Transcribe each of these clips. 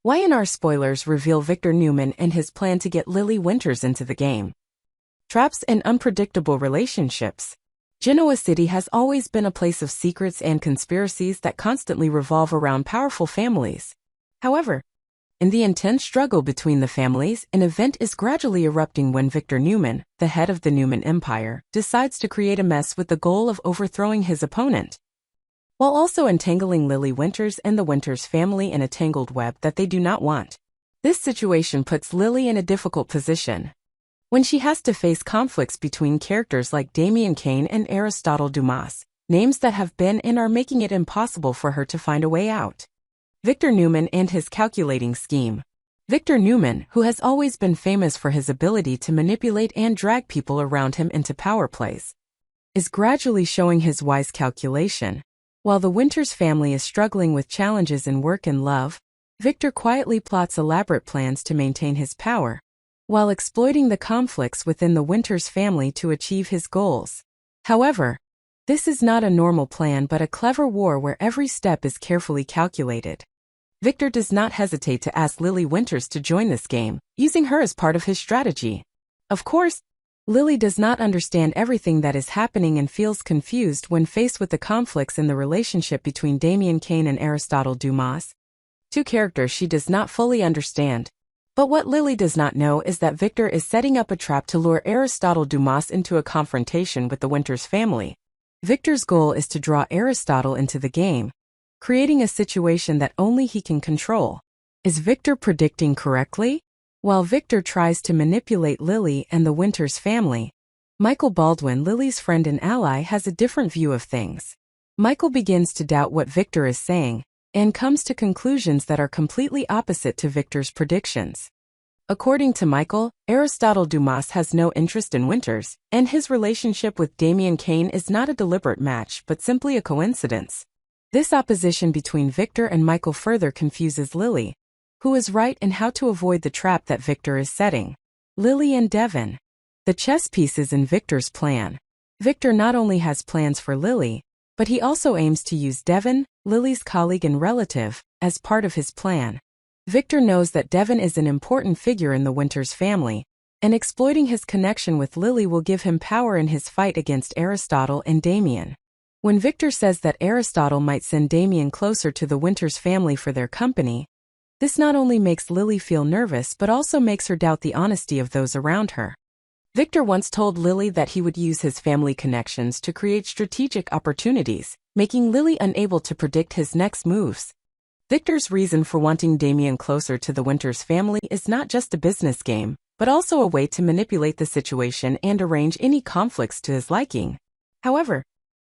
Y&R spoilers reveal Victor Newman and his plan to get Lily Winters into the game. Traps and unpredictable relationships. Genoa City has always been a place of secrets and conspiracies that constantly revolve around powerful families. However, in the intense struggle between the families, an event is gradually erupting when Victor Newman, the head of the Newman Empire, decides to create a mess with the goal of overthrowing his opponent, while also entangling Lily Winters and the Winters family in a tangled web that they do not want. This situation puts Lily in a difficult position, when she has to face conflicts between characters like Damian Kane and Aristotle Dumas, names that have been and are making it impossible for her to find a way out. Victor Newman and his calculating scheme. Victor Newman, who has always been famous for his ability to manipulate and drag people around him into power plays, is gradually showing his wise calculation. While the Winters family is struggling with challenges in work and love, Victor quietly plots elaborate plans to maintain his power, while exploiting the conflicts within the Winters family to achieve his goals. However, this is not a normal plan but a clever war where every step is carefully calculated. Victor does not hesitate to ask Lily Winters to join this game, using her as part of his strategy. Of course, Lily does not understand everything that is happening and feels confused when faced with the conflicts in the relationship between Damian Kane and Aristotle Dumas, two characters she does not fully understand. But what Lily does not know is that Victor is setting up a trap to lure Aristotle Dumas into a confrontation with the Winters family. Victor's goal is to draw Aristotle into the game, creating a situation that only he can control. Is Victor predicting correctly? While Victor tries to manipulate Lily and the Winters family, Michael Baldwin, Lily's friend and ally, has a different view of things. Michael begins to doubt what Victor is saying, and comes to conclusions that are completely opposite to Victor's predictions. According to Michael, Aristotle Dumas has no interest in Winters, and his relationship with Damian Kane is not a deliberate match but simply a coincidence. This opposition between Victor and Michael further confuses Lily, who is right in how to avoid the trap that Victor is setting. Lily and Devon. The chess pieces in Victor's plan. Victor not only has plans for Lily, but he also aims to use Devon, Lily's colleague and relative, as part of his plan. Victor knows that Devon is an important figure in the Winters family, and exploiting his connection with Lily will give him power in his fight against Aristotle and Damian. When Victor says that Aristotle might send Damian closer to the Winters family for their company, this not only makes Lily feel nervous but also makes her doubt the honesty of those around her. Victor once told Lily that he would use his family connections to create strategic opportunities, making Lily unable to predict his next moves. Victor's reason for wanting Damian closer to the Winters family is not just a business game, but also a way to manipulate the situation and arrange any conflicts to his liking. However,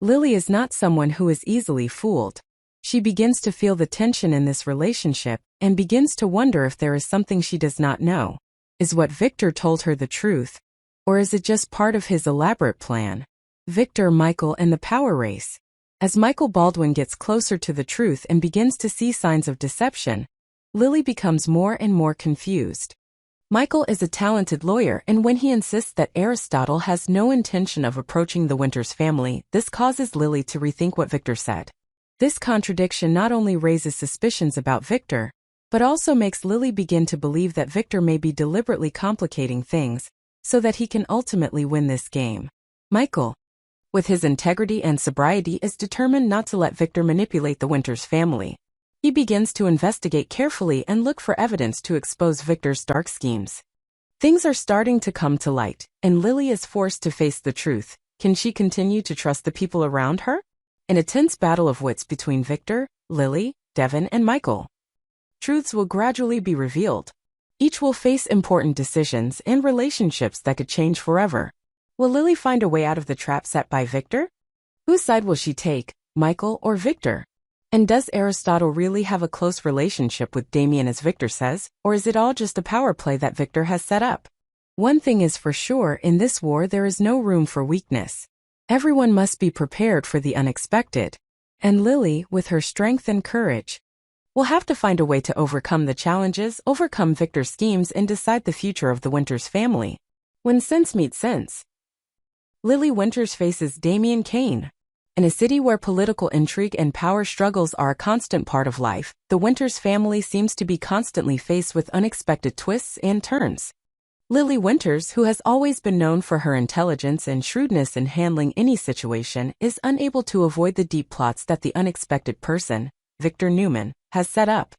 Lily is not someone who is easily fooled. She begins to feel the tension in this relationship and begins to wonder if there is something she does not know. Is what Victor told her the truth? Or is it just part of his elaborate plan? Victor, Michael, and the power race. As Michael Baldwin gets closer to the truth and begins to see signs of deception, Lily becomes more and more confused. Michael is a talented lawyer, and when he insists that Aristotle has no intention of approaching the Winters family, this causes Lily to rethink what Victor said. This contradiction not only raises suspicions about Victor, but also makes Lily begin to believe that Victor may be deliberately complicating things, so that he can ultimately win this game. Michael, with his integrity and sobriety, is determined not to let Victor manipulate the Winters family. He begins to investigate carefully and look for evidence to expose Victor's dark schemes. Things are starting to come to light, and Lily is forced to face the truth. Can she continue to trust the people around her? In a tense battle of wits between Victor, Lily, Devon, and Michael, truths will gradually be revealed. Each will face important decisions and relationships that could change forever. Will Lily find a way out of the trap set by Victor? Whose side will she take, Michael or Victor? And does Aristotle really have a close relationship with Damian as Victor says, or is it all just a power play that Victor has set up? One thing is for sure, in this war there is no room for weakness. Everyone must be prepared for the unexpected. And Lily, with her strength and courage, will have to find a way to overcome the challenges, overcome Victor's schemes, and decide the future of the Winters family. When sense meets sense, Lily Winters faces Damian Kane. In a city where political intrigue and power struggles are a constant part of life, the Winters family seems to be constantly faced with unexpected twists and turns. Lily Winters, who has always been known for her intelligence and shrewdness in handling any situation, is unable to avoid the deep plots that the unexpected person, Victor Newman, has set up.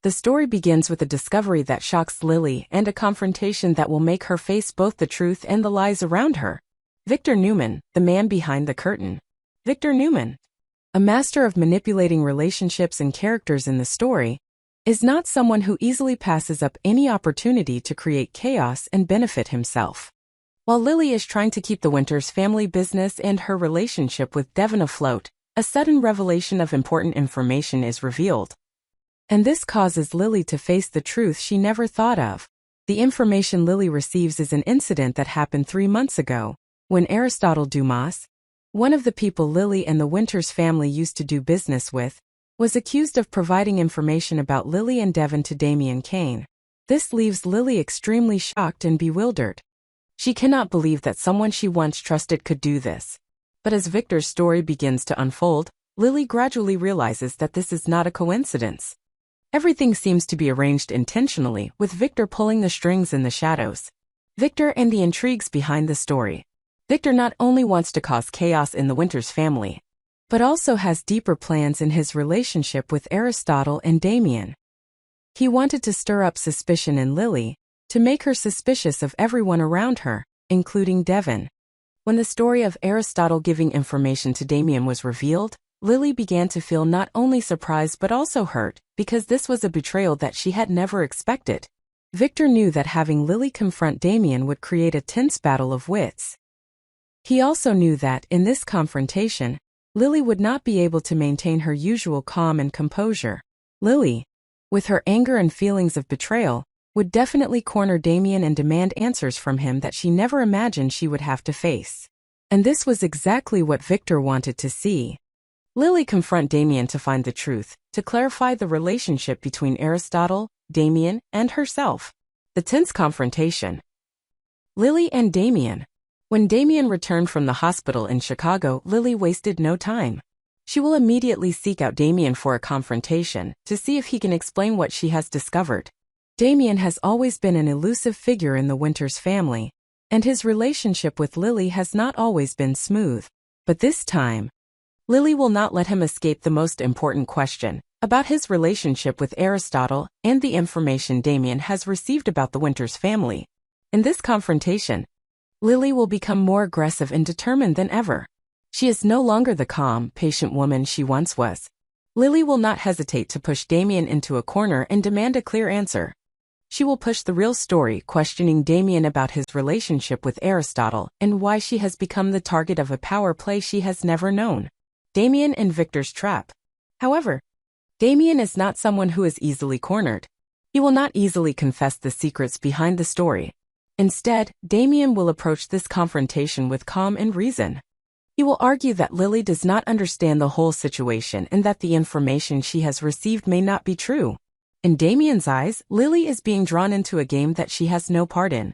The story begins with a discovery that shocks Lily and a confrontation that will make her face both the truth and the lies around her. Victor Newman, the man behind the curtain. Victor Newman, a master of manipulating relationships and characters in the story, is not someone who easily passes up any opportunity to create chaos and benefit himself. While Lily is trying to keep the Winters family business and her relationship with Devon afloat, a sudden revelation of important information is revealed. And this causes Lily to face the truth she never thought of. The information Lily receives is an incident that happened 3 months ago, when Aristotle Dumas, one of the people Lily and the Winters family used to do business with, was accused of providing information about Lily and Devon to Damian Kane. This leaves Lily extremely shocked and bewildered. She cannot believe that someone she once trusted could do this. But as Victor's story begins to unfold, Lily gradually realizes that this is not a coincidence. Everything seems to be arranged intentionally, with Victor pulling the strings in the shadows. Victor and the intrigues behind the story. Victor not only wants to cause chaos in the Winters family, but also has deeper plans in his relationship with Aristotle and Damian. He wanted to stir up suspicion in Lily, to make her suspicious of everyone around her, including Devon. When the story of Aristotle giving information to Damian was revealed, Lily began to feel not only surprised but also hurt, because this was a betrayal that she had never expected. Victor knew that having Lily confront Damian would create a tense battle of wits. He also knew that, in this confrontation, Lily would not be able to maintain her usual calm and composure. Lily, with her anger and feelings of betrayal, would definitely corner Damian and demand answers from him that she never imagined she would have to face. And this was exactly what Victor wanted to see. Lily confront Damian to find the truth, to clarify the relationship between Aristotle, Damian, and herself. The tense confrontation. Lily and Damian. When Damian returned from the hospital in Chicago, Lily wasted no time. She will immediately seek out Damian for a confrontation, to see if he can explain what she has discovered. Damian has always been an elusive figure in the Winters family, and his relationship with Lily has not always been smooth. But this time, Lily will not let him escape the most important question, about his relationship with Aristotle and the information Damian has received about the Winters family. In this confrontation, Lily will become more aggressive and determined than ever. She is no longer the calm, patient woman she once was. Lily will not hesitate to push Damian into a corner and demand a clear answer. She will push the real story, questioning Damian about his relationship with Aristotle and why she has become the target of a power play she has never known. Damian and Victor's trap. However, Damian is not someone who is easily cornered. He will not easily confess the secrets behind the story. Instead, Damian will approach this confrontation with calm and reason. He will argue that Lily does not understand the whole situation and that the information she has received may not be true. In Damian's eyes, Lily is being drawn into a game that she has no part in.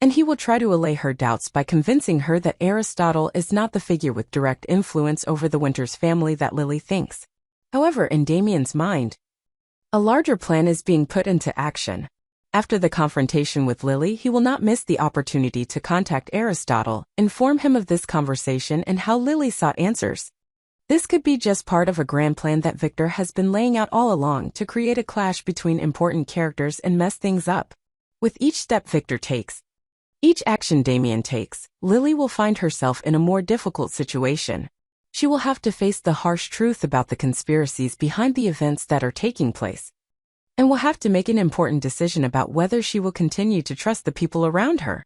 And he will try to allay her doubts by convincing her that Aristotle is not the figure with direct influence over the Winters family that Lily thinks. However, in Damian's mind, a larger plan is being put into action. After the confrontation with Lily, he will not miss the opportunity to contact Aristotle, inform him of this conversation and how Lily sought answers. This could be just part of a grand plan that Victor has been laying out all along to create a clash between important characters and mess things up. With each step Victor takes, each action Damian takes, Lily will find herself in a more difficult situation. She will have to face the harsh truth about the conspiracies behind the events that are taking place, and will have to make an important decision about whether she will continue to trust the people around her.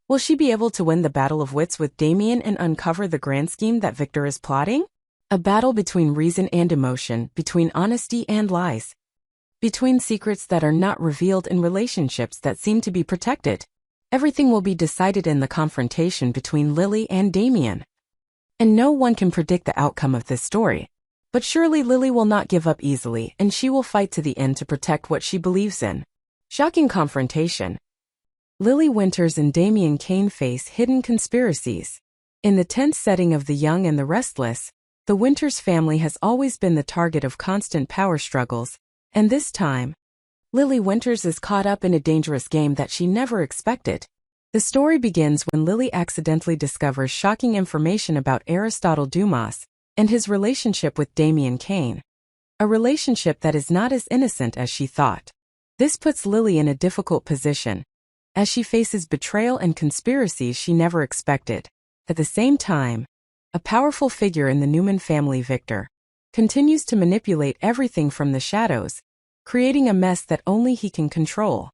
Will she be able to win the battle of wits with Damian and uncover the grand scheme that Victor is plotting? A battle between reason and emotion, between honesty and lies, between secrets that are not revealed and relationships that seem to be protected. Everything will be decided in the confrontation between Lily and Damian. And no one can predict the outcome of this story. But surely Lily will not give up easily, and she will fight to the end to protect what she believes in. Shocking confrontation. Lily Winters and Damian Kane face hidden conspiracies. In the tense setting of The Young and the Restless, The Winters family has always been the target of constant power struggles, and this time, Lily Winters is caught up in a dangerous game that she never expected. The story begins when Lily accidentally discovers shocking information about Aristotle Dumas and his relationship with Damian Kane, a relationship that is not as innocent as she thought. This puts Lily in a difficult position, as she faces betrayal and conspiracies she never expected. At the same time, a powerful figure in the Newman family, Victor, continues to manipulate everything from the shadows, creating a mess that only he can control.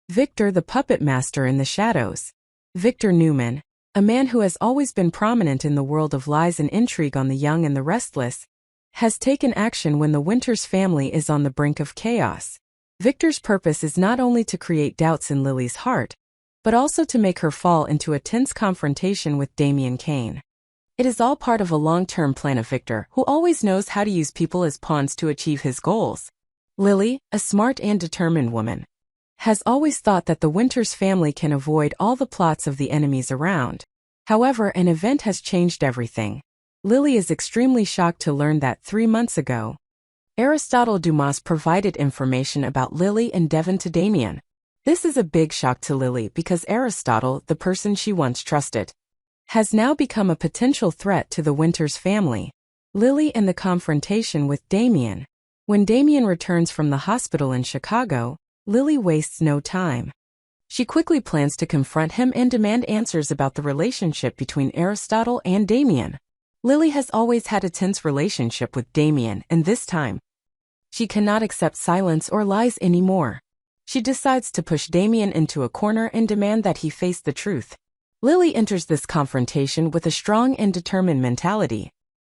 Victor, the puppet master in the shadows. Victor Newman, a man who has always been prominent in the world of lies and intrigue on The Young and the Restless, has taken action when the Winters family is on the brink of chaos. Victor's purpose is not only to create doubts in Lily's heart, but also to make her fall into a tense confrontation with Damian Kane. It is all part of a long-term plan of Victor, who always knows how to use people as pawns to achieve his goals. Lily, a smart and determined woman, has always thought that the Winters family can avoid all the plots of the enemies around. However, an event has changed everything. Lily is extremely shocked to learn that 3 months ago, Aristotle Dumas provided information about Lily and Devon to Damian. This is a big shock to Lily because Aristotle, the person she once trusted, has now become a potential threat to the Winters family. Lily and the confrontation with Damian. When Damian returns from the hospital in Chicago, Lily wastes no time. She quickly plans to confront him and demand answers about the relationship between Aristotle and Damian. Lily has always had a tense relationship with Damian, and this time, she cannot accept silence or lies anymore. She decides to push Damian into a corner and demand that he face the truth. Lily enters this confrontation with a strong and determined mentality.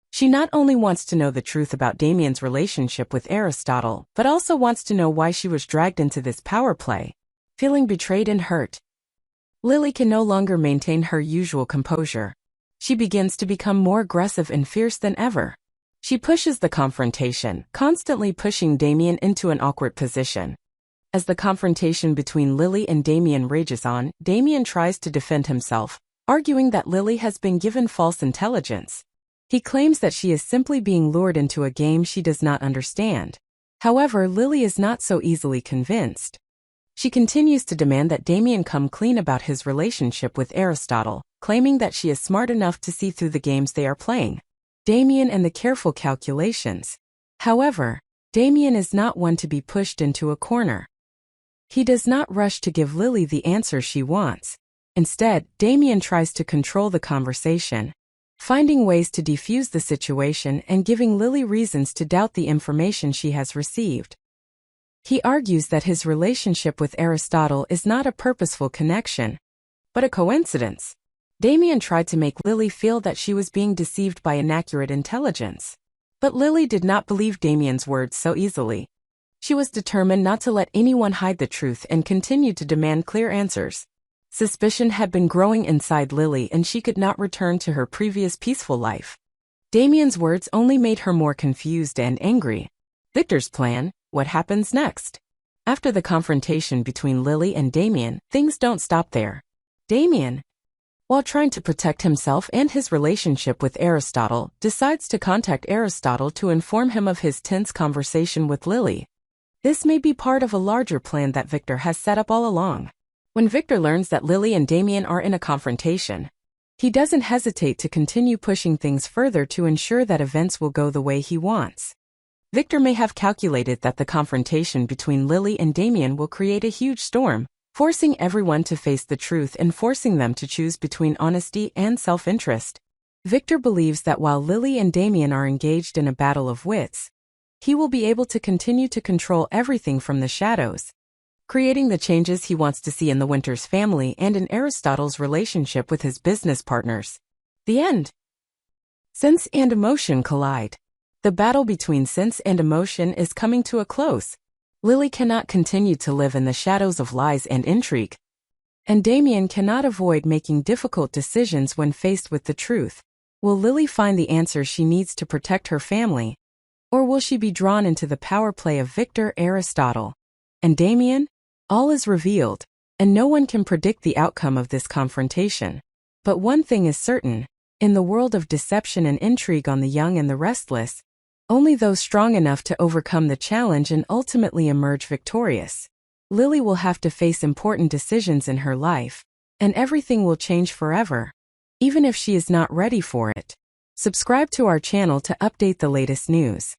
She not only wants to know the truth about Damian's relationship with Aristotle, but also wants to know why she was dragged into this power play. Feeling betrayed and hurt, Lily can no longer maintain her usual composure. She begins to become more aggressive and fierce than ever. She pushes the confrontation, constantly pushing Damian into an awkward position. As the confrontation between Lily and Damian rages on, Damian tries to defend himself, arguing that Lily has been given false intelligence. He claims that she is simply being lured into a game she does not understand. However, Lily is not so easily convinced. She continues to demand that Damian come clean about his relationship with Aristotle, claiming that she is smart enough to see through the games they are playing. Damian and the careful calculations. However, Damian is not one to be pushed into a corner. He does not rush to give Lily the answer she wants. Instead, Damian tries to control the conversation, finding ways to defuse the situation and giving Lily reasons to doubt the information she has received. He argues that his relationship with Aristotle is not a purposeful connection, but a coincidence. Damian tried to make Lily feel that she was being deceived by inaccurate intelligence. But Lily did not believe Damian's words so easily. She was determined not to let anyone hide the truth and continued to demand clear answers. Suspicion had been growing inside Lily and she could not return to her previous peaceful life. Damian's words only made her more confused and angry. Victor's plan, what happens next? After the confrontation between Lily and Damian, things don't stop there. Damian, while trying to protect himself and his relationship with Aristotle, decides to contact Aristotle to inform him of his tense conversation with Lily. This may be part of a larger plan that Victor has set up all along. When Victor learns that Lily and Damian are in a confrontation, he doesn't hesitate to continue pushing things further to ensure that events will go the way he wants. Victor may have calculated that the confrontation between Lily and Damian will create a huge storm, forcing everyone to face the truth and forcing them to choose between honesty and self-interest. Victor believes that while Lily and Damian are engaged in a battle of wits, he will be able to continue to control everything from the shadows, creating the changes he wants to see in the Winters family and in Aristotle's relationship with his business partners. The end. Sense and emotion collide. The battle between sense and emotion is coming to a close. Lily cannot continue to live in the shadows of lies and intrigue, and Damian cannot avoid making difficult decisions when faced with the truth. Will Lily find the answers she needs to protect her family, or will she be drawn into the power play of Victor, Aristotle, and Damian? All is revealed, and no one can predict the outcome of this confrontation. But one thing is certain, In the world of deception and intrigue on The Young and the Restless, only those strong enough to overcome the challenge and ultimately emerge victorious. Lily will have to face important decisions in her life, and everything will change forever, even if she is not ready for it. Subscribe to our channel to update the latest news.